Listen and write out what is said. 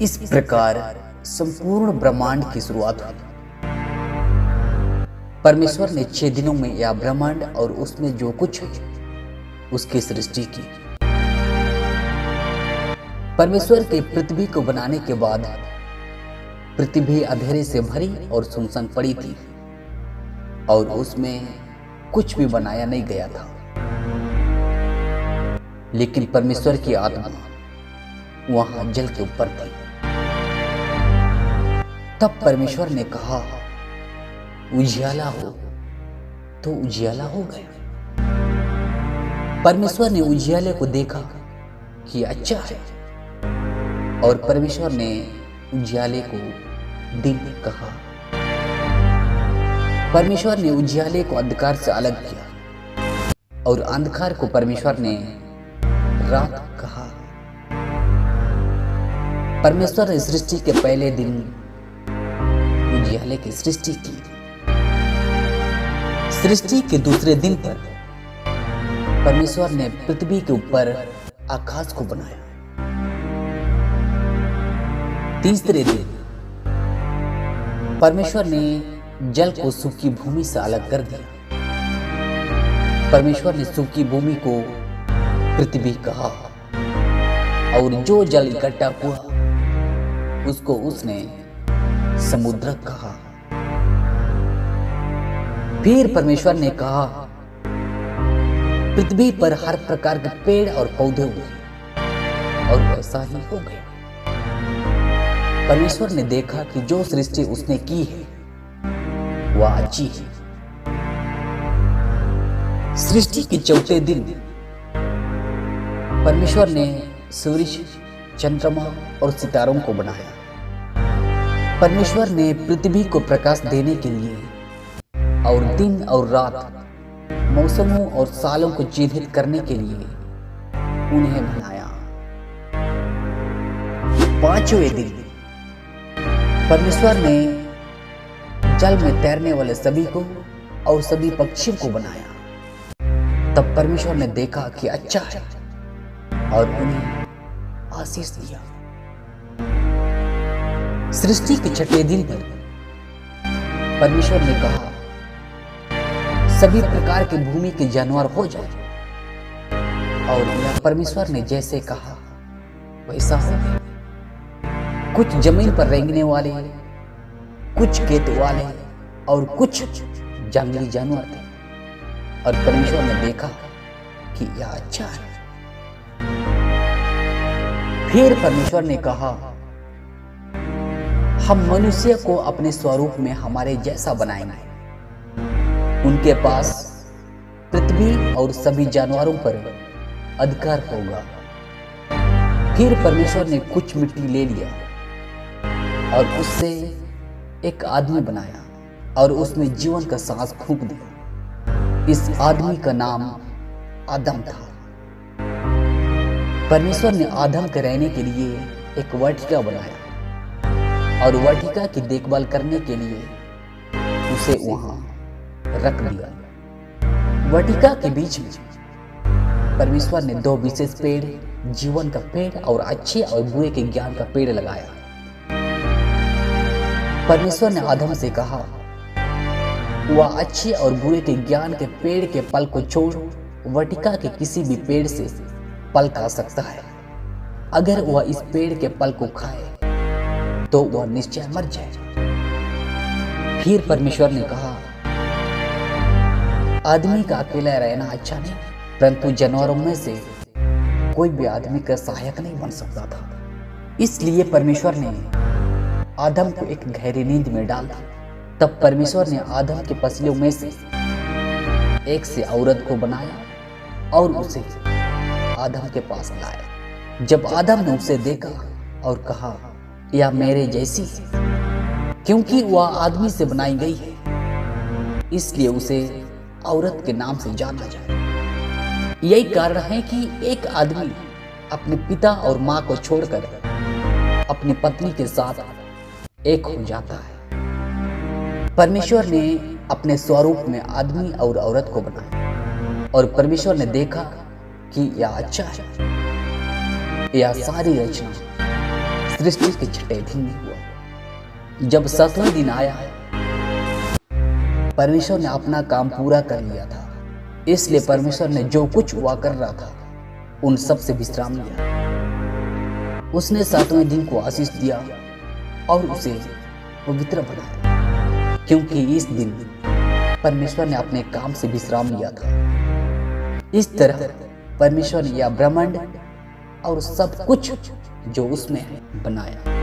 इस प्रकार संपूर्ण ब्रह्मांड की शुरुआत हुई। परमेश्वर ने 6 दिनों में यह ब्रह्मांड और उसमें जो कुछ है उसकी सृष्टि की। परमेश्वर के पृथ्वी को बनाने के बाद पृथ्वी अंधेरे से भरी और सुनसान पड़ी थी और उसमें कुछ भी बनाया नहीं गया था। लेकिन परमेश्वर की आत्मा वहां जल के ऊपर थी। तब परमेश्वर ने कहा उजियाला हो, तो उजियाला हो गया। परमेश्वर ने उजियाले को देखा कि अच्छा है और परमेश्वर ने उजियाले को दिन कहा। परमेश्वर ने उजियाले को अंधकार से अलग किया और अंधकार को परमेश्वर ने रात कहा। परमेश्वर ने सृष्टि के पहले दिन उजियाले की सृष्टि की। सृष्टि के दूसरे दिन पर परमेश्वर ने पृथ्वी के ऊपर आकाश को बनाया। तीसरे दिन परमेश्वर ने जल को सूखी भूमि से अलग कर दिया। परमेश्वर ने सूखी भूमि को पृथ्वी कहा और जो जल इकट्ठा हुआ उसको उसने समुद्र कहा। फिर परमेश्वर ने कहा पृथ्वी पर हर प्रकार के पेड़ और पौधे उगे और वैसा ही हो गया। परमेश्वर ने देखा कि जो सृष्टि उसने की है वह अच्छी है। सृष्टि के चौथे दिन परमेश्वर ने सूरज, चंद्रमा और सितारों को बनाया। परमेश्वर ने पृथ्वी को प्रकाश देने के लिए और दिन और रात, मौसमों और सालों को चिन्हित करने के लिए उन्हें बनाया। पांचवें दिन परमेश्वर ने जल में तैरने वाले सभी को और सभी पक्षियों को बनाया। तब परमेश्वर ने देखा कि अच्छा है और उन्हें आशीष दिया। सृष्टि के छठे दिन पर परमेश्वर ने कहा सभी प्रकार के भूमि के जानवर हो जाए और यह परमेश्वर ने जैसे कहा वैसा हो गया। कुछ जमीन पर रेंगने वाले, कुछ खेत वाले और कुछ जंगली जानवर थे और परमेश्वर ने देखा कि यह अच्छा है। फिर परमेश्वर ने कहा हम मनुष्य को अपने स्वरूप में हमारे जैसा बनाएंगे। उनके पास पृथ्वी और सभी जानवरों पर अधिकार होगा। फिर परमेश्वर ने कुछ मिट्टी ले लिया और उससे एक आदमी बनाया और उसमें जीवन का सांस फूंक दिया। इस आदमी का नाम आदम था। परमेश्वर ने आदम के रहने के लिए एक वाटिका बनाया और वाटिका की देखभाल करने के लिए उसे वहां रख दिया। वाटिका के बीच में परमेश्वर ने 2 विशेष पेड़, जीवन का पेड़ और अच्छे और बुरे के ज्ञान का पेड़ लगाया। परमेश्वर ने आदम से कहा वह अच्छे और बुरे के ज्ञान के पेड़ के फल को छोड़ वाटिका के किसी भी पेड़ से फल खा सकता है। अगर वह इस पेड़ के फल को खाए तो वह निश्चय मर जाए। फिर परमेश्वर ने कहा आदमी का अकेला रहना अच्छा नहीं, परंतु जानवरों में से कोई भी आदमी का सहायक नहीं बन सकता था। इसलिए परमेश्वर ने आदम को एक गहरी नींद में डाल दिया। तब परमेश्वर ने आदम के पसलियों में से एक से औरत को बनाया और उसे आदम के पास लाया। जब आदम ने उसे देखा और कहा यह मेरे जैसी है, क्योंकि वह आदमी से बनाई गई है, इसलिए उसे औरत के नाम से जाना जाए। यही कारण है कि एक आदमी अपने पिता और मां को छोड़कर अपनी पत्नी के साथ एक हो जाता है। परमेश्वर ने अपने स्वरूप में आदमी और औरत को बनाया और परमेश्वर ने देखा कि यह अच्छा है। यह सारी रचना सृष्टि के छठे दिन में हुआ। जब 7वां दिन आया, परमेश्वर ने अपना काम पूरा कर लिया था, इसलिए परमेश्वर ने जो कुछ हुआ कर रहा था उन सब से विश्राम लिया। उसने 7वें दिन को आशीष दिया और उसे पवित्र बनाया, क्योंकि इस दिन परमेश्वर ने अपने काम से विश्राम लिया था। इस तरह परमेश्वर ने यह ब्रह्मांड और सब कुछ जो उसमें है बनाया।